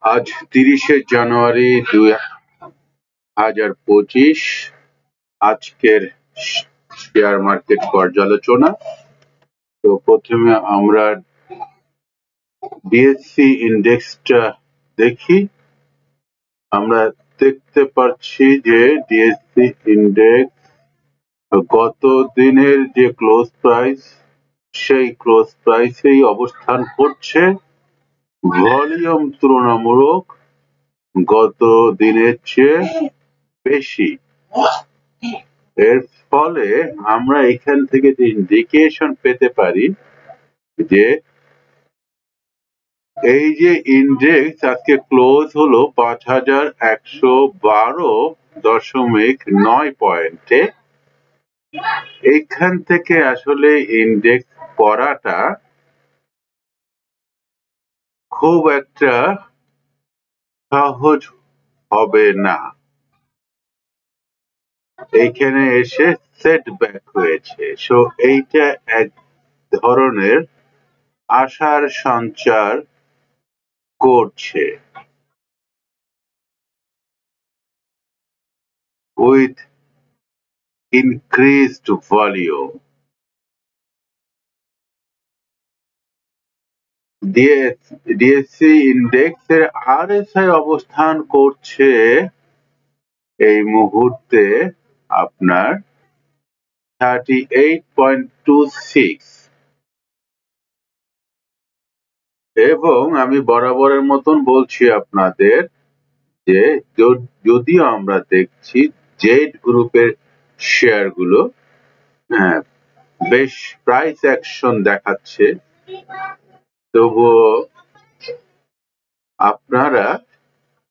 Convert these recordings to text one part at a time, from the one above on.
আজ 30শে জানুয়ারি 2025। আজকের share market পর্যালোচনা। তো প্রথমে আমরা ডিএসসি ইন্ডেক্সটা দেখি। আমরা দেখতে পাচ্ছি যে ডিএসসি ইন্ডেক্স গত দিনের যে ক্লোজ প্রাইস, সেই ক্লোজ প্রাইসেই অবস্থান করছে। ভলিউম তুলনামূলক গত দিনের চেয়ে বেশি। এর ফলে আমরা এখান থেকে যে ইন্ডিকেশন পেতে পারি যে এই যে ইন্ডেক্স আজকে ক্লোজ হলো 5112.9 পয়েন্টে। এইখান থেকে আসলে ইন্ডেক্স পড়াটা খুব একটা সহজ হবে না। এইখানে এসে সেটব্যাক হয়েছে। সো এইটা এক ধরনের আশার সঞ্চার করছে। উইথ increased volume, ডিএসসি ইন্ডেক্সের আরএসআই অবস্থান করছে এই মুহূর্তে আপনার 38.26, এবং আমি বরাবরের মতন বলছি আপনাদের যে যদিও আমরা দেখছি জেড গ্রুপের শেয়ার গুলো বেশ প্রাইস অ্যাকশন দেখাচ্ছে, তবুও আপনারা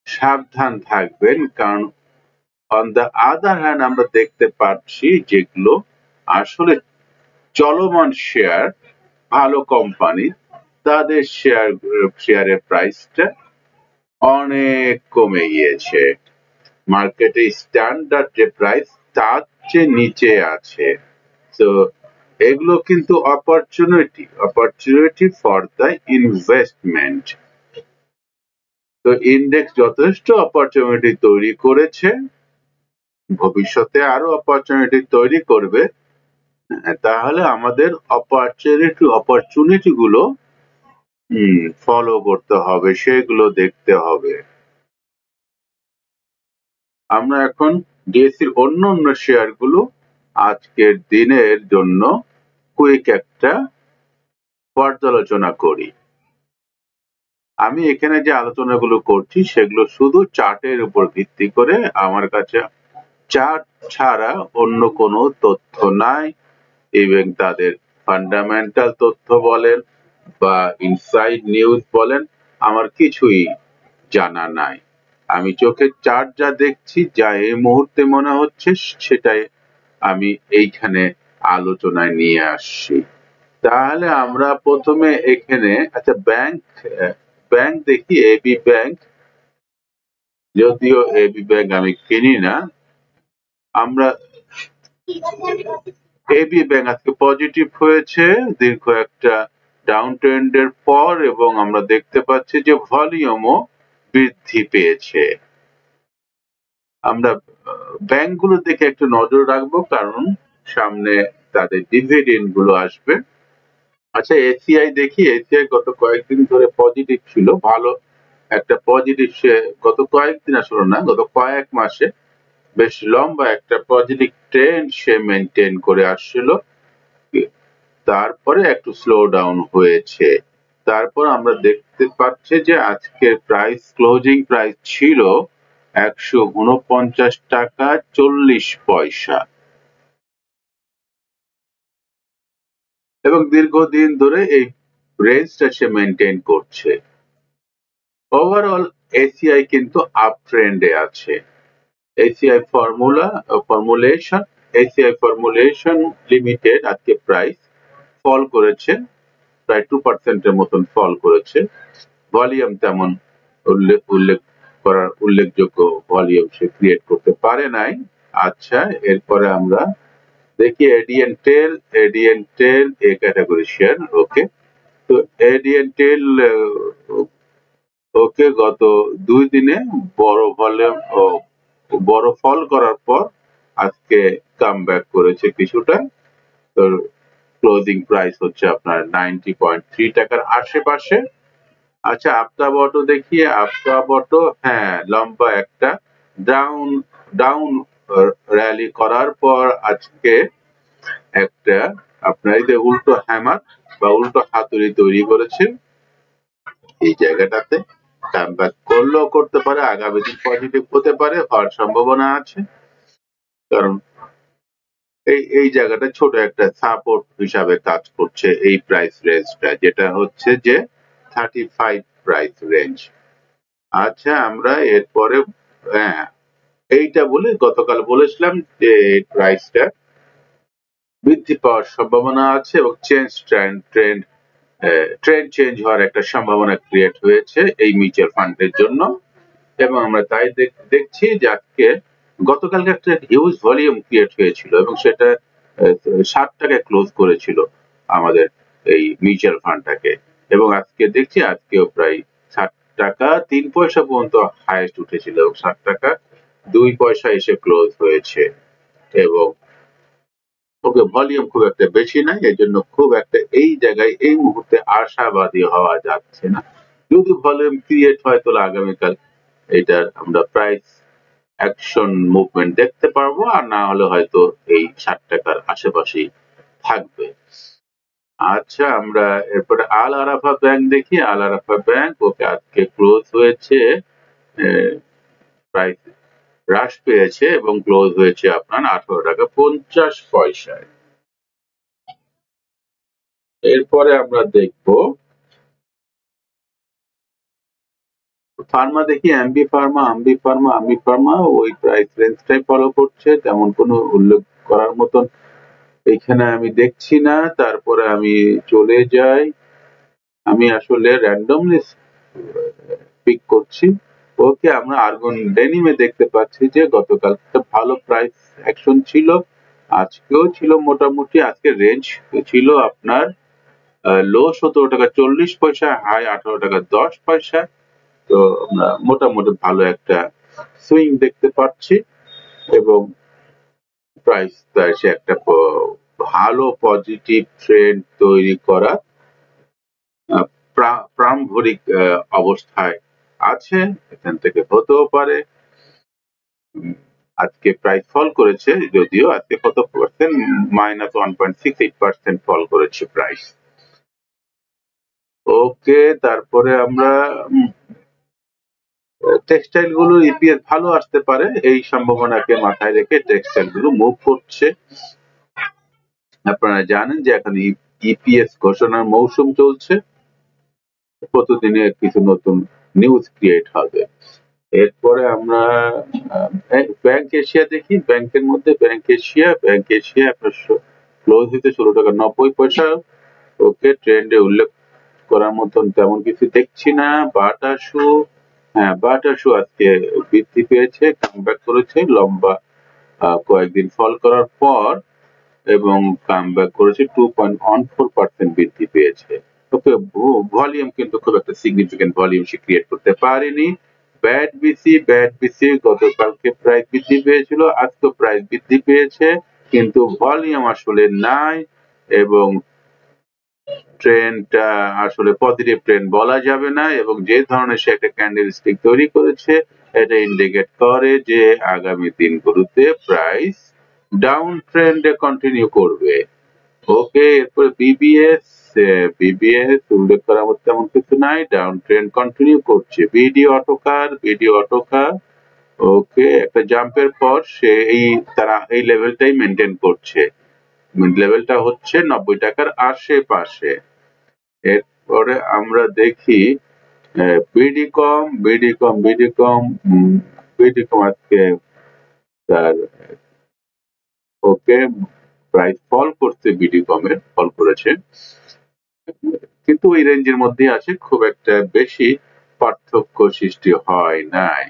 সাবধান থাকবেন। কারণ অন দ্য আদার হ্যান্ড আমরা দেখতে পাচ্ছি যেগুলো আসলে চলমান শেয়ার, ভালো কোম্পানি, তাদের শেয়ারের প্রাইসটা অনেক কমে গিয়েছে। মার্কেটে স্ট্যান্ডার্ড যে প্রাইস তার চেয়ে নিচে আছে। তো এগুলো কিন্তু অপরচুনিটি ফর দ্য ইনভেস্টমেন্ট। তো ইন্ডেক্স যথেষ্ট অপরচুনিটি তৈরি করেছে, ভবিষ্যতে আরো অপরচুনিটি তৈরি করবে। তাহলে আমাদের অপরচুনিটি গুলো ফলো করতে হবে, সেগুলো দেখতে হবে। আমরা এখন ডিএসসির অন্য শেয়ার গুলো আজকের দিনের জন্য কুইক একটা পর্যালোচনা করি। আমি এখানে যে আলোচনাগুলো করছি সেগুলো শুধু চার্টের উপর ভিত্তি করে। আমার কাছে চার্ট ছাড়া অন্য কোনো তথ্য নাই, এবং তাদের ফান্ডামেন্টাল তথ্য বলেন বা ইনসাইড নিউজ বলেন, আমার কিছুই জানা নাই। আমি চোখের চার্ট যা দেখছি, যা এই মুহূর্তে মনে হচ্ছে, সেটাই আমি এইখানে আলোচনায় নিয়ে আসছি। তাহলে আমরা প্রথমে এখানে আচ্ছা ব্যাংক দেখি। এবি ব্যাংক, যদিও এবি ব্যাংক আমি কিনি না। আমরা এবি ব্যাংক আজকে পজিটিভ হয়েছে দীর্ঘ একটা ডাউন ট্রেন্ডের পর, এবং আমরা দেখতে পাচ্ছি যে ভলিউমও বৃদ্ধি পেয়েছে। আমরা ব্যাংকগুলো দেখে একটু নজর রাখবো, কারণ সামনে তাদের ডিভিডেন্ড গুলো আসবে। আচ্ছা এসিআই দেখি। এসিআই গত কয়েকদিন ধরে পজিটিভ ছিল, ভালো একটা পজিটিভ। সে গত কয়েকদিন আসলে না, গত কয়েক মাসে বেশ লম্বা একটা পজিটিভ ট্রেন্ড সে মেনটেন করে আসছিল। তারপরে একটু স্লো ডাউন হয়েছে। তারপর আমরা দেখতে পাচ্ছি যে আজকের ক্লোজিং প্রাইস ছিল 149.40 টাকা, এবং দীর্ঘদিন ধরে এই রেঞ্জটা সে মেনটেন করছে। ওভারঅল এসিআই কিন্তু আপ ট্রেন্ডে আছে। এসিআই ফর্মুলেশন লিমিটেড আজকে প্রাইস ফল করেছে, প্রায় 2% এর মতন ফল করেছে। ভলিউম তেমন উল্লেখযোগ্য ভলিউম সে ক্রিয়েট করতে পারে নাই। আচ্ছা, এরপরে আমরা দেখি এডিএনটেল এ ক্যাটাগরি শেয়ার। ওকে, তো এডিএনটেল ওকে, গত 2 দিনে বড় ভলিউম ও বড় ফল করার পর আজকে কামব্যাক করেছে কিছুটা। তো ক্লোজিং প্রাইস হচ্ছে আপনার 90.3 টাকার আশেপাশে। আচ্ছা, আফতাবটো দেখি। আফতাবটো, হ্যাঁ, লম্বা একটা ডাউন ডাউন র্যালি করার পর আজকে একটা আপনার এই যে উল্টো হ্যামার বা উল্টো হাতুড়ি তৈরি করেছে। এই জায়গাটাতে কামব্যাক করলেও করতে পারে, আগামী দিন পজিটিভ হতে পারে, হওয়ার সম্ভাবনা আছে। কারণ এই জায়গাটা ছোট একটা সাপোর্ট হিসাবে কাজ করছে এই প্রাইস রেঞ্জটা, যেটা হচ্ছে যে 35 প্রাইস রেঞ্জ। আচ্ছা, আমরা এরপরে হ্যাঁ এইটা বলে গতকাল বলেছিলাম যে এই প্রাইসটা বৃদ্ধি পাওয়ার সম্ভাবনা আছে এবং ট্রেন্ড চেঞ্জ হওয়ার একটা সম্ভাবনা ক্রিয়েট হয়েছে এই মিউচুয়াল ফান্ডের জন্য। এবং আমরা তাই দেখছি যে আজকে গতকালকে একটা হিউজ ভলিউম ক্রিয়েট হয়েছিল এবং সেটা 60 টাকায় ক্লোজ করেছিল আমাদের এই মিউচুয়াল ফান্ডটাকে। এবং আজকে দেখছি আজকেও প্রায় 60 টাকা 3 পয়সা পর্যন্ত হাইয়েস্ট উঠেছিল এবং 60 টাকা 2 পয়সা এসে ক্লোজ হয়েছে। এবং ওকে, ভলিউম খুব একটা বেশি নাই, এই জন্য খুব একটা এই জায়গায় এই মুহূর্তে আশাবাদী হওয়া যাচ্ছে না। যদি ভলিউম ক্রিয়েট হয় তাহলে আগামীকাল এটার আমরা প্রাইস অ্যাকশন মুভমেন্ট দেখতে পারবো, আর না হলে হয়তো এই 60 টাকার আশেপাশেই থাকবে। আচ্ছা, আমরা এরপরে আল আরাফা ব্যাংক দেখি। আল আরাফা ব্যাংক ওকে আজকে ক্লোজ হয়েছে, প্রাইস হ্রাস পেয়েছে এবং ক্লোজ হয়েছে আপনার 18 টাকা 50 পয়সায়। এরপরে আমরা দেখব ফার্মা দেখি। আম্বি ফার্মা ওই প্রাইস রেঞ্জটাই ফলো করছে, তেমন কোনো উল্লেখ করার মতন এখানে আমি দেখছি না। তারপরে আমি চলে যাই, আমি আসলে র্যান্ডমলি পিক করছি। ওকে, আমরা আর্গন ডেনিমে দেখতে পাচ্ছি যে গতকাল একটা ভালো প্রাইস অ্যাকশন ছিল, আজকেও ছিল মোটামুটি। আজকে রেঞ্জ ছিল আপনার লো 17 টাকা 40 পয়সা, হাই 18 টাকা 10 পয়সা। তো আমরা মোটামুটি ভালো একটা সুইং দেখতে পাচ্ছি এবং প্রাইস এসে একটা ভালো পজিটিভ ট্রেন্ড তৈরি করা প্রারম্ভিক অবস্থায় আছে, এখান থেকে হতেও পারে। আজকে প্রাইস ফল করেছে, যদিও আজকে কত পার্সেন্ট, -1.68% ফল করেছে প্রাইস। ওকে, তারপরে আমরা টেক্সটাইল গুলো ইপিএস ভালো আসতে পারে, এই সম্ভাবনাকে মাথায় রেখে টেক্সটাইল গুলো মুভ করছে। আপনারা জানেন যে এখন ইপিএস ঘোষণার মৌসুম চলছে, প্রতিদিনে কিছু নতুন নিউজ ক্রিয়েট হবে। এরপরে আমরা ব্যাংক এশিয়া দেখি। ব্যাংকের মধ্যে ব্যাংক এশিয়া আপনার ক্লোজ হইতে 16 টাকা 90 পয়সা। ওকে, ট্রেন্ডে উল্লেখ করার মতন তেমন কিছু দেখছি না। বাটা শু আজকে বৃদ্ধি পেয়েছে, কামব্যাক করেছে লম্বা কয়েকদিন ফল করার পর এবং কামব্যাক করেছে 2.14% বৃদ্ধি পেয়েছে। ওকে, ভলিউম কিন্তু খুব একটা সিগনিফিকেন্ট ভলিউম সে ক্রিয়েট করতে পারেনি। ব্যাট বিসি গতকালকে প্রাইস বৃদ্ধি পেয়েছিল, আজকে প্রাইস বৃদ্ধি পেয়েছে, কিন্তু ভলিউম আসলে নাই এবং ট্রেন্ডটা আসলে পজিটিভ ট্রেন্ড বলা যাবে না। এবং যে ধরনের সে একটা ক্যান্ডেল স্টিক তৈরি করেছে, এটা ইন্ডিকেট করে যে আগামী দিনগুলোতে প্রাইস ডাউন ট্রেন্ডে কন্টিনিউ করবে। ওকে, এরপরে বিবিএস উল্লেখ করার মতো তেমন কিছু নাই, ডাউন ট্রেন্ড কন্টিনিউ করছে। বিডি অটোকার ওকে, একটা জাম্পের পর সে তারা এই লেভেলটাই মেনটেন করছে, লেভেলটা হচ্ছে 90 টাকার আশেপাশে। এরপরে আমরা দেখি বিডিকম আজকে তার ওকে প্রাইস ফল করছে, বিডিকমের ফল করেছে, কিন্তু ওই রেঞ্জের মধ্যে আছে, খুব একটা বেশি পার্থক্য সৃষ্টি হয় নাই।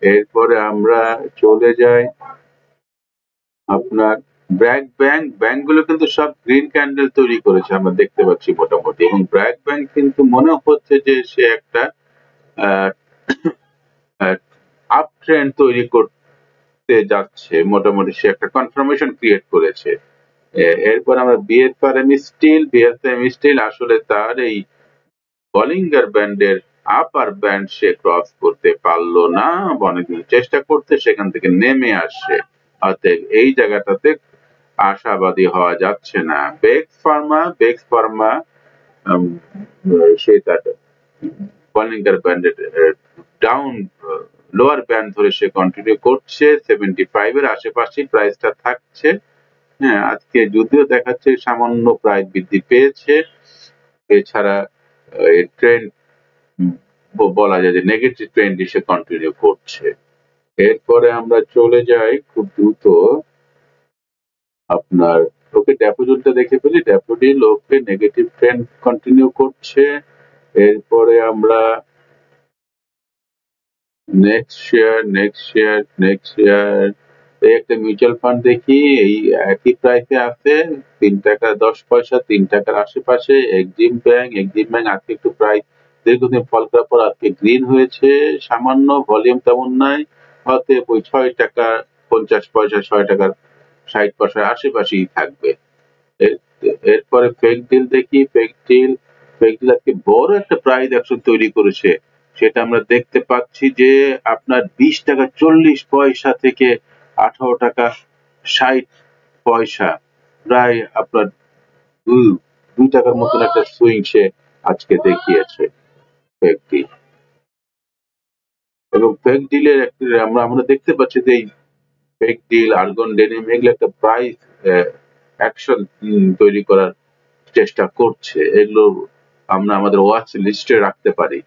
এরপরে আমরা চলে যাই আপনার ব্যাংক গুলো কিন্তু সব গ্রিন ক্যান্ডেল তৈরি করেছে আমরা দেখতে পাচ্ছি মোটামুটি, এবং ব্র্যাক ব্যাংক কিন্তু মনে হচ্ছে যে সে একটা আপ ট্রেন্ড তৈরি করতে যাচ্ছে, মোটামুটি সে একটা কনফার্মেশন ক্রিয়েট করেছে। এরপর আমরা বিএসএম স্টিল আসলে তার এই বলিঙ্গার ব্যান্ডের আপার ব্যান্ড সে ক্রস করতে পারলো না, অনেকদিন চেষ্টা করতে সেখান থেকে নেমে আসছে। অতএব এই জায়গাটাতে আশাবাদী হওয়া যাচ্ছে না। বেক্স ফার্মা সে তার বলিঙ্গার ব্যান্ডের ডাউন লোয়ার ব্যান্ড ধরে সে কন্টিনিউ করছে, 75 এর আশেপাশে প্রাইসটা থাকছে। হ্যাঁ, আজকে যদিও দেখাচ্ছে সামান্য প্রাইস বৃদ্ধি পেয়েছে, এছাড়া ট্রেন্ড বলা যায় যে নেগেটিভ ট্রেন্ড সে কন্টিনিউ করছে। এরপরে আমরা চলে যাই খুব দ্রুত আপনার ওকে ড্যাফোডিলটা দেখে ফেলি। ড্যাফোডিল ওকে নেগেটিভ ট্রেন্ড কন্টিনিউ করছে। এরপরে আমরা নেক্সট শেয়ার এই একটা মিউচুয়াল ফান্ড দেখি, এই একই প্রাইসে আছে, 3 টাকা 10 পয়সা, 3 টাকার আশেপাশে। এক্সিম ব্যাংক আজকে একটু প্রাইস দীর্ঘদিন ফল করার পর আজকে গ্রিন হয়েছে, সামান্য ভলিউম তেমন নাই, অতএব ওই 6 টাকা 50 পয়সা 6 টাকার 60 পয়সার আশেপাশেই থাকবে। এরপরে ফেক ডিল দেখি। ফেক ডিল আজকে বড় একটা প্রাইস অ্যাকশন তৈরি করেছে, সেটা আমরা দেখতে পাচ্ছি যে আপনার 20 টাকা 40 পয়সা থেকে 18 টাকা 60 পয়সা, প্রায় আপনার 2 টাকার মতন একটা সুইং সে আজকে দেখিয়েছে ফেক ডিল। এবং ফেক ডিলের আমরা দেখতে পাচ্ছি যে এই ফেক ডিল, আর্গন ডেনিম এগুলো একটা প্রাইস অ্যাকশন তৈরি করার চেষ্টা করছে, এগুলো আমরা আমাদের ওয়াচ লিস্টে রাখতে পারি।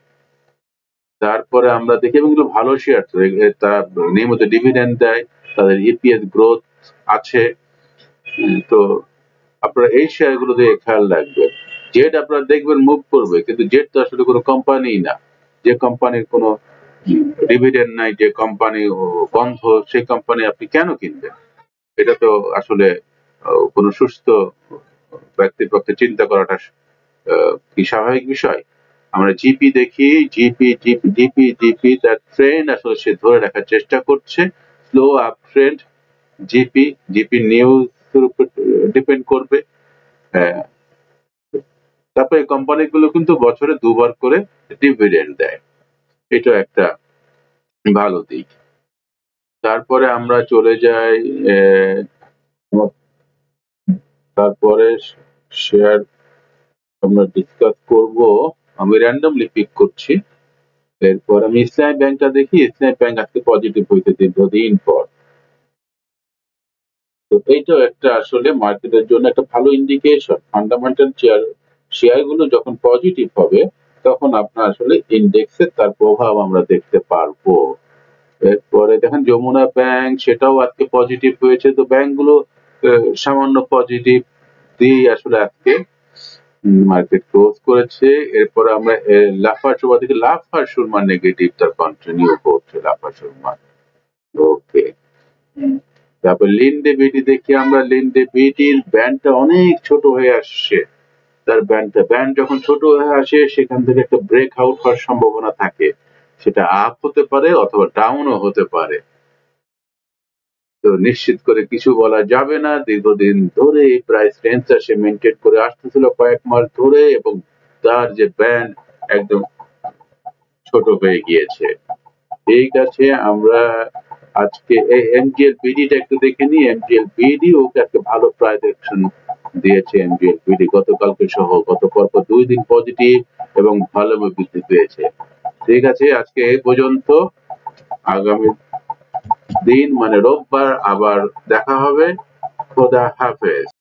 তারপরে আমরা দেখি এবং এগুলো ভালো শেয়ার, তারা নিয়মিত ডিভিডেন্ড দেয়, তাদের ইপিএস গ্রোথ আছে। তো আপনারা এই শেয়ারগুলো দিয়ে খেয়াল রাখবেন। জেড আপনারা দেখবেন মুভ করবে, কিন্তু জেড তো আসলে কোনো কোম্পানি না, যে কোম্পানির কোনো ডিভিডেন্ড নাই, যে কোম্পানি বন্ধ, সেই কোম্পানি আপনি কেন কিনবেন? এটা তো আসলে কোনো সুস্থ ব্যক্তির পক্ষে চিন্তা করাটা কি স্বাভাবিক বিষয়? আমরা জিপি দেখি, জিপি তার ট্রেন্ড আসলে সে ধরে রাখার চেষ্টা করছে, slow up trend. GP news উপর ডিপেন্ড করবে। তারপরে কোম্পানিগুলো কিন্তু বছরে 2 বার করে ডিভিডেন্ড দেয়, এটা একটা ভালো দিক। তারপরে আমরা চলে যাই, তারপরে শেয়ার আমরা ডিসকাস করব, আমি র্যান্ডমলি পিক করছি। এরপর আমি ইসলামী ব্যাংকটা দেখি। ইসলামী ব্যাংক আজকে পজিটিভ হইতে দীর্ঘদিন পর, তো এইটাও একটা আসলে মার্কেটের জন্য একটা ভালো ইন্ডিকেশন। ফান্ডামেন্টাল শেয়ার গুলো যখন পজিটিভ হবে তখন আপনার আসলে ইন্ডেক্সে তার প্রভাব আমরা দেখতে পারবো। এরপরে দেখেন যমুনা ব্যাংক, সেটাও আজকে পজিটিভ হয়েছে। তো ব্যাংকগুলো সামান্য পজিটিভ দিয়ে আসলে আজকে মার্কেট ক্লোজ করেছে। এরপর আমরা লাফার সুরমা নেগেটিভ তার কন্টিনিউ করছে, লাফার সুরমা। ওকে, তারপর লিন্ডে বিডি দেখি আমরা। লিন্ডে বিডির ব্যান্ডটা অনেক ছোট হয়ে আসছে, তার ব্যান্ড যখন ছোট হয়ে আসে সেখান থেকে একটা ব্রেক আউট হওয়ার সম্ভাবনা থাকে, সেটা আপ হতে পারে অথবা ডাউনও হতে পারে। তো নিশ্চিত করে কিছু বলা যাবে না। দীর্ঘদিন ধরে এই প্রাইস রেঞ্জটা সে মেনটেন করে আসতেছিল কয়েক মাস ধরে, এবং তার যে ব্যান্ড একদম ছোট হয়ে গিয়েছে। ঠিক আছে, আমরা আজকে এই এমজিএল বিডিটা একটু দেখে নিই। এমজিএল বিডি ওকে একটা ভালো প্রাইস অ্যাকশন দিয়েছে। এমজিএল বিডি গতকালকে সহ গত পরপর 2 দিন পজিটিভ এবং ভালো বৃদ্ধি পেয়েছে। ঠিক আছে, আজকে এই পর্যন্ত। আগামী দিন মানে রোববার আবার দেখা হবে। খোদা হাফেজ।